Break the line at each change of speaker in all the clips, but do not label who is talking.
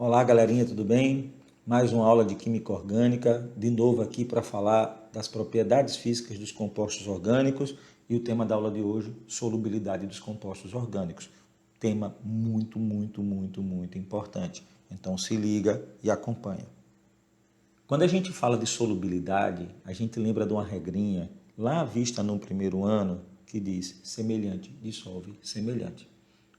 Olá, galerinha, tudo bem? Mais uma aula de Química Orgânica, de novo aqui para falar das propriedades físicas dos compostos orgânicos e o tema da aula de hoje, solubilidade dos compostos orgânicos. Tema muito importante. Então se liga e acompanha. Quando a gente fala de solubilidade, a gente lembra de uma regrinha lá vista no primeiro ano que diz semelhante dissolve semelhante.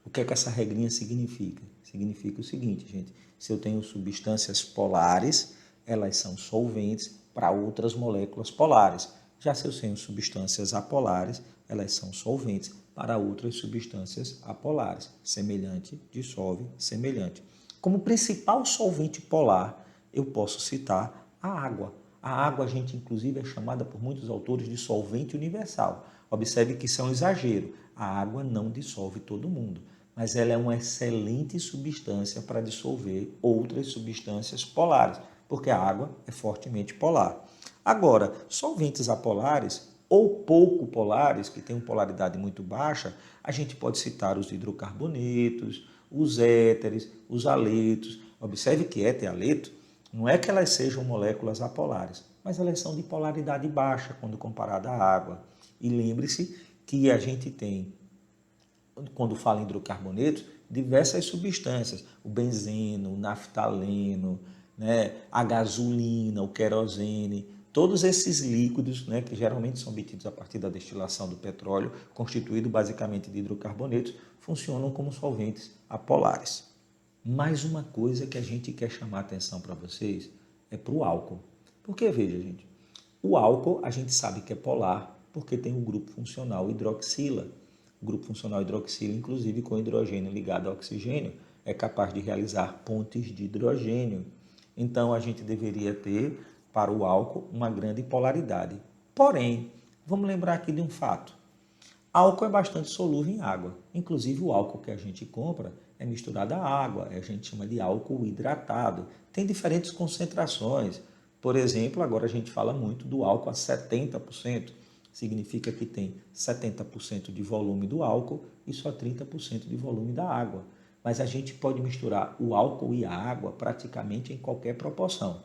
O que é que essa regrinha significa? Significa o seguinte, gente, se eu tenho substâncias polares, elas são solventes para outras moléculas polares. Já se eu tenho substâncias apolares, elas são solventes para outras substâncias apolares. Semelhante dissolve semelhante. Como principal solvente polar, eu posso citar a água. A água, a gente, inclusive, é chamada por muitos autores de solvente universal. Observe que isso é um exagero. A água não dissolve todo mundo, mas ela é uma excelente substância para dissolver outras substâncias polares, porque a água é fortemente polar. Agora, solventes apolares ou pouco polares, que têm uma polaridade muito baixa, a gente pode citar os hidrocarbonetos, os éteres, os haletos. Observe que éter e haleto não é que elas sejam moléculas apolares, mas elas são de polaridade baixa quando comparada à água. E lembre-se que a gente tem, quando fala em hidrocarbonetos, diversas substâncias, o benzeno, o naftaleno, a gasolina, o querosene, todos esses líquidos, que geralmente são obtidos a partir da destilação do petróleo, constituído basicamente de hidrocarbonetos, funcionam como solventes apolares. Mais uma coisa que a gente quer chamar a atenção para vocês é para o álcool. Porque, veja, gente, o álcool a gente sabe que é polar porque tem o grupo funcional hidroxila. O grupo funcional hidroxila, inclusive com hidrogênio ligado ao oxigênio, é capaz de realizar pontes de hidrogênio. Então, a gente deveria ter, para o álcool, uma grande polaridade. Porém, vamos lembrar aqui de um fato. Álcool é bastante solúvel em água. Inclusive, o álcool que a gente compra é misturado à água. A gente chama de álcool hidratado. Tem diferentes concentrações. Por exemplo, agora a gente fala muito do álcool a 70%. Significa que tem 70% de volume do álcool e só 30% de volume da água. Mas a gente pode misturar o álcool e a água praticamente em qualquer proporção.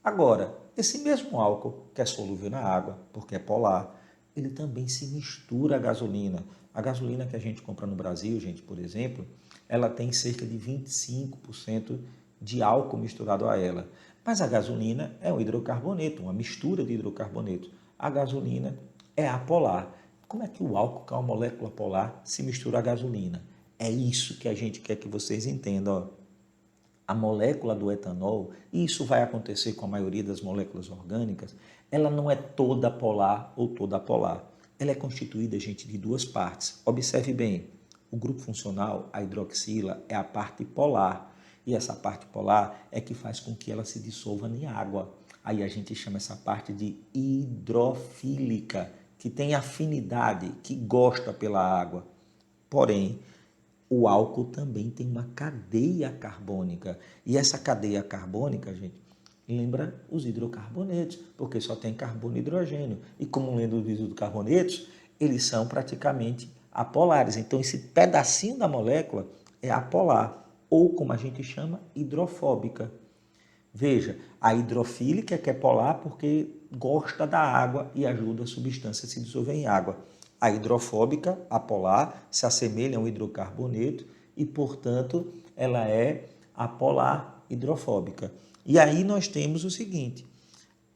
Agora, esse mesmo álcool, que é solúvel na água, porque é polar, ele também se mistura à gasolina. A gasolina que a gente compra no Brasil, gente, por exemplo, ela tem cerca de 25% de álcool misturado a ela. Mas a gasolina é um hidrocarboneto, uma mistura de hidrocarboneto. A gasolina é apolar. Como é que o álcool, que é uma molécula polar, se mistura à gasolina? É isso que a gente quer que vocês entendam. A molécula do etanol, e isso vai acontecer com a maioria das moléculas orgânicas, ela não é toda polar ou toda apolar. Ela é constituída, gente, de duas partes. Observe bem, o grupo funcional, a hidroxila, é a parte polar. E essa parte polar é que faz com que ela se dissolva em água. Aí a gente chama essa parte de hidrofílica, que tem afinidade, que gosta pela água. Porém, o álcool também tem uma cadeia carbônica. E essa cadeia carbônica, gente, lembra os hidrocarbonetos, porque só tem carbono e hidrogênio. E como lembra os hidrocarbonetos, eles são praticamente apolares. Então, esse pedacinho da molécula é apolar, ou como a gente chama, hidrofóbica. Veja, a hidrofílica que é polar porque gosta da água e ajuda a substância a se dissolver em água. A hidrofóbica, apolar, se assemelha a um hidrocarboneto e, portanto, ela é apolar hidrofóbica. E aí nós temos o seguinte,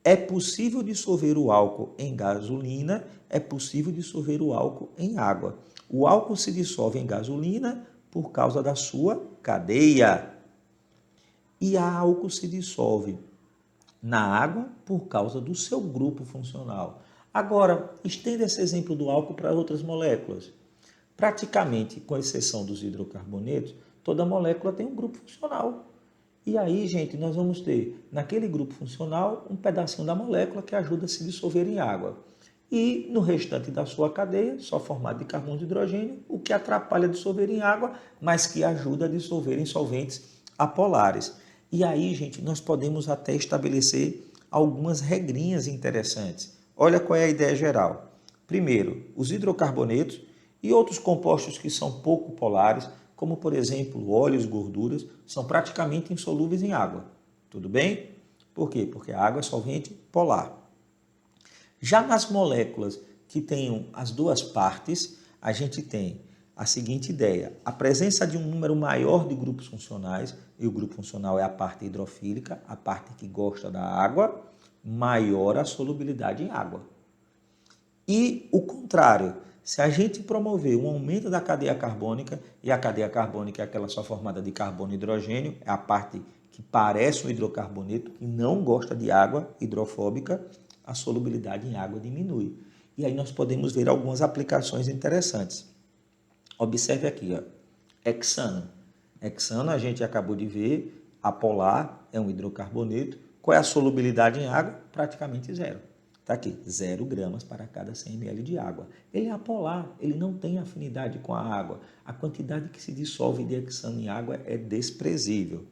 é possível dissolver o álcool em gasolina, é possível dissolver o álcool em água. O álcool se dissolve em gasolina por causa da sua cadeia. E a álcool se dissolve na água por causa do seu grupo funcional. Agora, estenda esse exemplo do álcool para outras moléculas. Praticamente, com exceção dos hidrocarbonetos, toda molécula tem um grupo funcional. E aí, gente, nós vamos ter naquele grupo funcional um pedacinho da molécula que ajuda a se dissolver em água. E no restante da sua cadeia, só formado de carbono e hidrogênio, o que atrapalha a dissolver em água, mas que ajuda a dissolver em solventes apolares. E aí, gente, nós podemos até estabelecer algumas regrinhas interessantes. Olha qual é a ideia geral. Primeiro, os hidrocarbonetos e outros compostos que são pouco polares como por exemplo óleos, gorduras, são praticamente insolúveis em água. Tudo bem? Por quê? Porque a água é solvente polar. Já nas moléculas que tenham as duas partes, a gente tem a seguinte ideia: a presença de um número maior de grupos funcionais, e o grupo funcional é a parte hidrofílica, a parte que gosta da água, maior a solubilidade em água. E o contrário, se a gente promover um aumento da cadeia carbônica, e a cadeia carbônica é aquela só formada de carbono e hidrogênio, é a parte que parece um hidrocarboneto, que não gosta de água, hidrofóbica, a solubilidade em água diminui. E aí nós podemos ver algumas aplicações interessantes. Observe aqui, ó, hexano. Hexano a gente acabou de ver, apolar é um hidrocarboneto. Qual é a solubilidade em água? Praticamente zero. Está aqui, 0 gramas para cada 100 ml de água. Ele é apolar, ele não tem afinidade com a água. A quantidade que se dissolve de hexano em água é desprezível.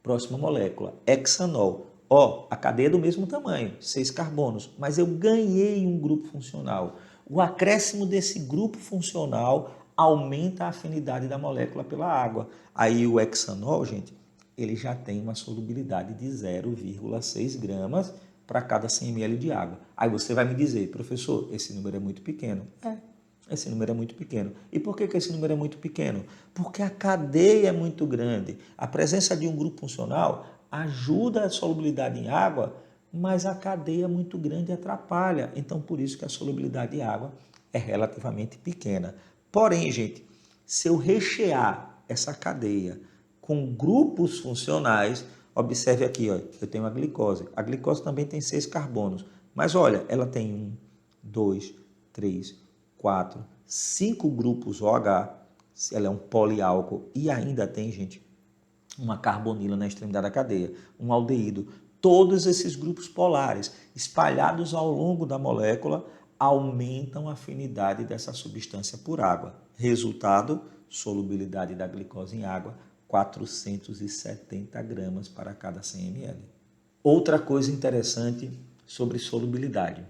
Próxima molécula, hexanol. Ó, a cadeia é do mesmo tamanho, 6 carbonos, mas eu ganhei um grupo funcional. O acréscimo desse grupo funcional aumenta a afinidade da molécula pela água. Aí o hexanol, gente, ele já tem uma solubilidade de 0,6 gramas para cada 100 ml de água. Aí você vai me dizer, professor, esse número é muito pequeno. Esse número é muito pequeno. E por que esse número é muito pequeno? Porque a cadeia é muito grande. A presença de um grupo funcional ajuda a solubilidade em água, mas a cadeia é muito grande e atrapalha. Então, por isso que a solubilidade em água é relativamente pequena. Porém, gente, se eu rechear essa cadeia com grupos funcionais, observe aqui, ó, eu tenho a glicose. A glicose também tem 6 carbonos, mas olha, ela tem 1, 2, 3, 4, 5 grupos OH, ela é um poliálcool e ainda tem, gente, uma carbonila na extremidade da cadeia, um aldeído. Todos esses grupos polares, espalhados ao longo da molécula, aumentam a afinidade dessa substância por água. Resultado, solubilidade da glicose em água, 470 gramas para cada 100 ml. Outra coisa interessante sobre solubilidade: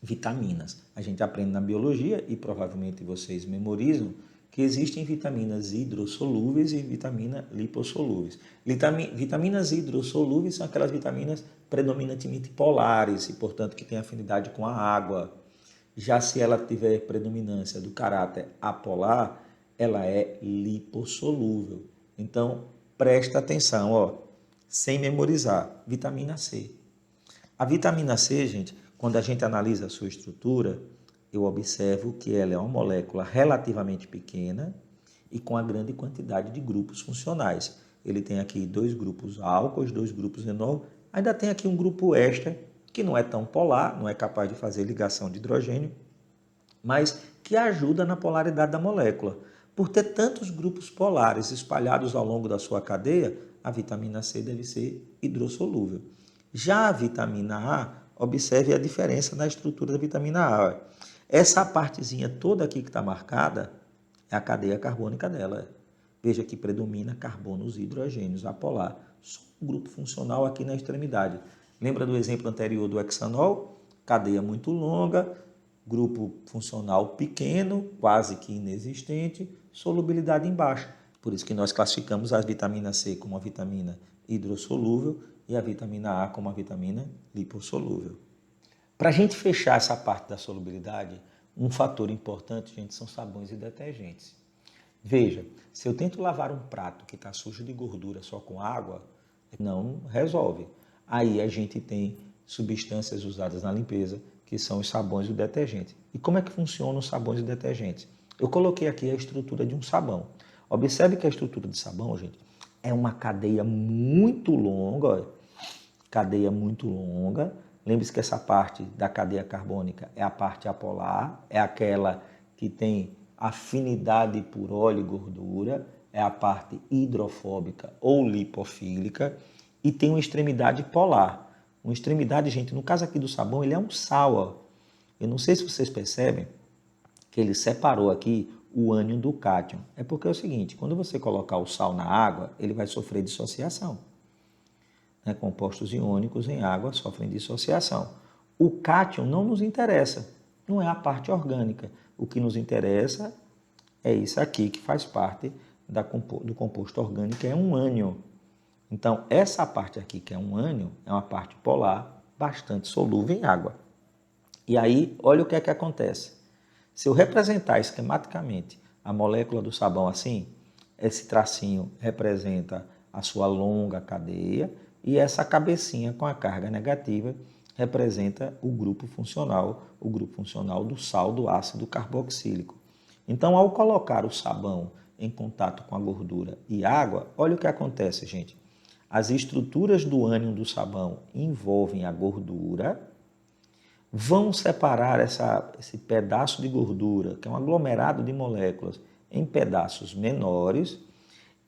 vitaminas. A gente aprende na biologia, e provavelmente vocês memorizam, que existem vitaminas hidrossolúveis e vitaminas lipossolúveis. Vitaminas hidrossolúveis são aquelas vitaminas predominantemente polares e, portanto, que têm afinidade com a água. Já se ela tiver predominância do caráter apolar, ela é lipossolúvel. Então, presta atenção, ó, sem memorizar. Vitamina C. A vitamina C, gente, quando a gente analisa a sua estrutura, eu observo que ela é uma molécula relativamente pequena e com a grande quantidade de grupos funcionais. Ele tem aqui 2 grupos álcoois, 2 grupos enol, ainda tem aqui um grupo éster, que não é tão polar, não é capaz de fazer ligação de hidrogênio, mas que ajuda na polaridade da molécula. Por ter tantos grupos polares espalhados ao longo da sua cadeia, a vitamina C deve ser hidrossolúvel. Já a vitamina A, observe a diferença na estrutura da vitamina A. Essa partezinha toda aqui que está marcada é a cadeia carbônica dela. Veja que predomina carbonos e hidrogênios, apolar. Só um grupo funcional aqui na extremidade. Lembra do exemplo anterior do hexanol? Cadeia muito longa, grupo funcional pequeno, quase que inexistente, solubilidade em baixa. Por isso que nós classificamos a vitamina C como uma vitamina hidrossolúvel e a vitamina A como uma vitamina lipossolúvel. Para a gente fechar essa parte da solubilidade, um fator importante, gente, são sabões e detergentes. Veja, se eu tento lavar um prato que está sujo de gordura só com água, não resolve. Aí a gente tem substâncias usadas na limpeza, que são os sabões e o detergente. E como é que funcionam os sabões e detergentes? Eu coloquei aqui a estrutura de um sabão. Observe que a estrutura de sabão, gente, é uma cadeia muito longa, ó, cadeia muito longa. Lembre-se que essa parte da cadeia carbônica é a parte apolar, é aquela que tem afinidade por óleo e gordura, é a parte hidrofóbica ou lipofílica, e tem uma extremidade polar. Uma extremidade, gente, no caso aqui do sabão, ele é um sal. Ó. Eu não sei se vocês percebem que ele separou aqui o ânion do cátion. É porque é o seguinte, quando você colocar o sal na água, ele vai sofrer dissociação. Compostos iônicos em água sofrem dissociação. O cátion não nos interessa, não é a parte orgânica. O que nos interessa É isso aqui que faz parte do composto orgânico, é um ânion. Então, essa parte aqui, que é um ânion, é uma parte polar bastante solúvel em água. E aí, olha o que é que acontece. Se eu representar esquematicamente a molécula do sabão assim, esse tracinho representa a sua longa cadeia e essa cabecinha com a carga negativa representa o grupo funcional do sal do ácido carboxílico. Então, ao colocar o sabão em contato com a gordura e água, olha o que acontece, gente. As estruturas do ânion do sabão envolvem a gordura, vão separar esse pedaço de gordura, que é um aglomerado de moléculas, em pedaços menores,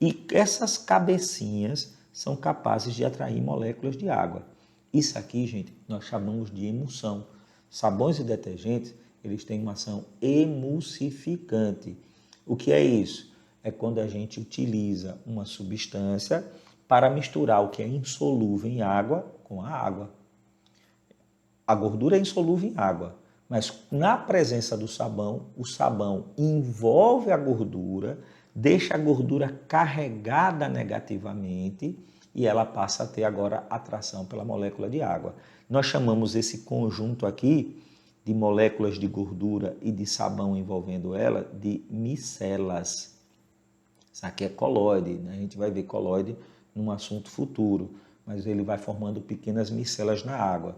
e essas cabecinhas são capazes de atrair moléculas de água. Isso aqui, gente, nós chamamos de emulsão. Sabões e detergentes, eles têm uma ação emulsificante. O que é isso? É quando a gente utiliza uma substância para misturar o que é insolúvel em água com a água. A gordura é insolúvel em água, mas na presença do sabão, o sabão envolve a gordura, deixa a gordura carregada negativamente e ela passa a ter agora atração pela molécula de água. Nós chamamos esse conjunto aqui de moléculas de gordura e de sabão envolvendo ela de micelas. Isso aqui é colóide, né? A gente vai ver colóide num assunto futuro, mas ele vai formando pequenas micelas na água.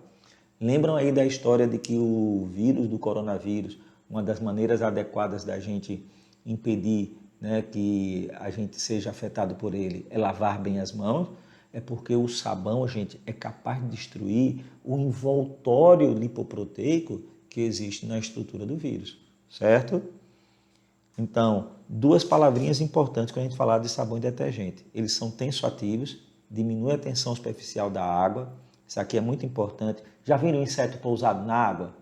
Lembram aí da história de que o vírus do coronavírus, uma das maneiras adequadas da gente impedir, né, que a gente seja afetado por ele é lavar bem as mãos? É porque o sabão, gente, é capaz de destruir o envoltório lipoproteico que existe na estrutura do vírus, certo? Então, duas palavrinhas importantes quando a gente falar de sabão e detergente. Eles são tensoativos, diminuem a tensão superficial da água. Isso aqui é muito importante. Já viram um inseto pousado na água?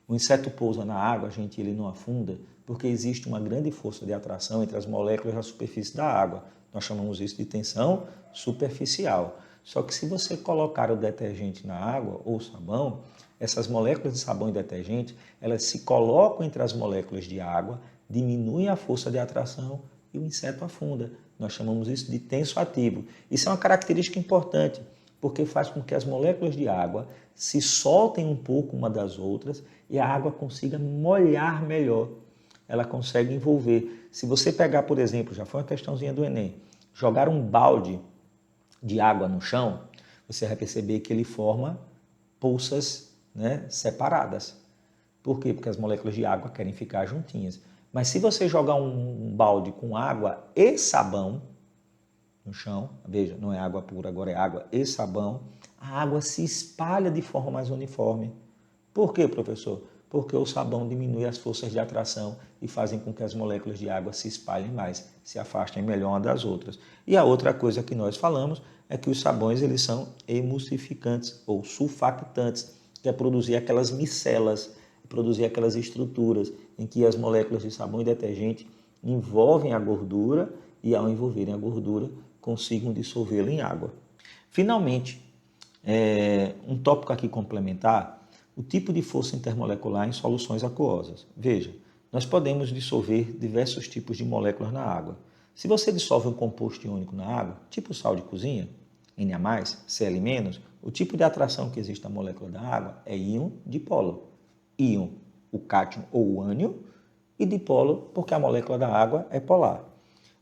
O inseto pousa na água, gente, ele não afunda, porque existe uma grande força de atração entre as moléculas na superfície da água. Nós chamamos isso de tensão superficial. Só que se você colocar o detergente na água ou sabão, essas moléculas de sabão e detergente, elas se colocam entre as moléculas de água, diminuem a força de atração e o inseto afunda. Nós chamamos isso de tensoativo. Isso é uma característica importante, porque faz com que as moléculas de água se soltem um pouco uma das outras e a água consiga molhar melhor. Ela consegue envolver. Se você pegar, por exemplo, já foi uma questãozinha do Enem, jogar um balde de água no chão, você vai perceber que ele forma poças, né, separadas. Por quê? Porque as moléculas de água querem ficar juntinhas. Mas se você jogar um balde com água e sabão no chão, veja, não é água pura, agora é água e sabão, a água se espalha de forma mais uniforme. Por quê, professor? Porque o sabão diminui as forças de atração e fazem com que as moléculas de água se espalhem mais, se afastem melhor uma das outras. E a outra coisa que nós falamos é que os sabões eles são emulsificantes ou sulfactantes, que é produzir aquelas micelas, produzir aquelas estruturas em que as moléculas de sabão e detergente envolvem a gordura e ao envolverem a gordura consigam dissolvê-la em água. Finalmente, um tópico aqui complementar, o tipo de força intermolecular em soluções aquosas. Veja, nós podemos dissolver diversos tipos de moléculas na água. Se você dissolve um composto iônico na água, tipo sal de cozinha, Na+, Cl-, o tipo de atração que existe na molécula da água é íon-dipolo. Íon, o cátion ou o ânion, e dipolo, porque a molécula da água é polar.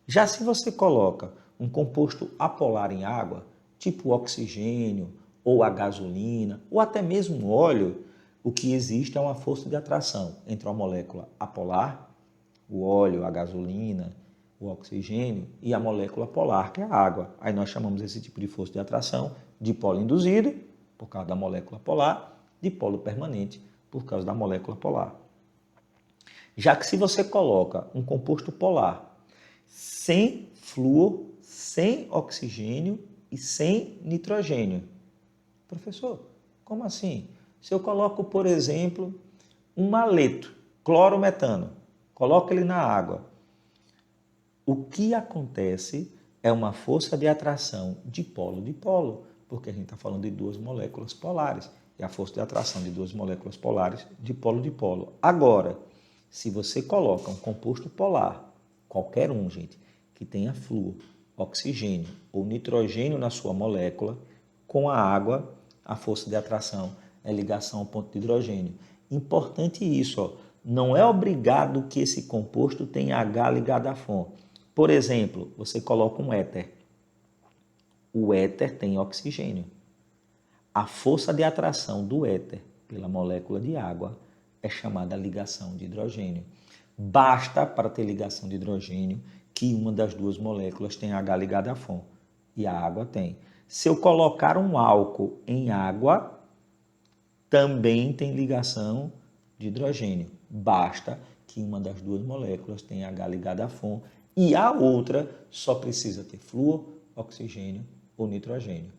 Já se você coloca um composto apolar em água, tipo oxigênio, ou a gasolina, ou até mesmo óleo, o que existe é uma força de atração entre a molécula apolar, o óleo, a gasolina, o oxigênio, e a molécula polar, que é a água. Aí nós chamamos esse tipo de força de atração de dipolo induzido, por causa da molécula polar, dipolo permanente, por causa da molécula polar. Já que se você coloca um composto polar sem flúor, sem oxigênio e sem nitrogênio, professor, como assim? Se eu coloco, por exemplo, um maleto, clorometano, coloco ele na água, o que acontece é uma força de atração dipolo-dipolo, porque a gente está falando de duas moléculas polares, e a força de atração de duas moléculas polares, dipolo-dipolo. Agora, Se você coloca um composto polar, qualquer um, gente, que tenha flúor, oxigênio ou nitrogênio na sua molécula, com a água, a força de atração é ligação ao ponto de hidrogênio. Importante isso, ó, não é obrigado que esse composto tenha H ligado à FON. Por exemplo, você coloca um éter. O éter tem oxigênio. A força de atração do éter pela molécula de água é chamada ligação de hidrogênio. Basta, para ter ligação de hidrogênio, que uma das duas moléculas tenha H ligado à FON. E a água tem. Se eu colocar um álcool em água, também tem ligação de hidrogênio. Basta que uma das duas moléculas tenha H ligado à FON e a outra só precisa ter flúor, oxigênio ou nitrogênio.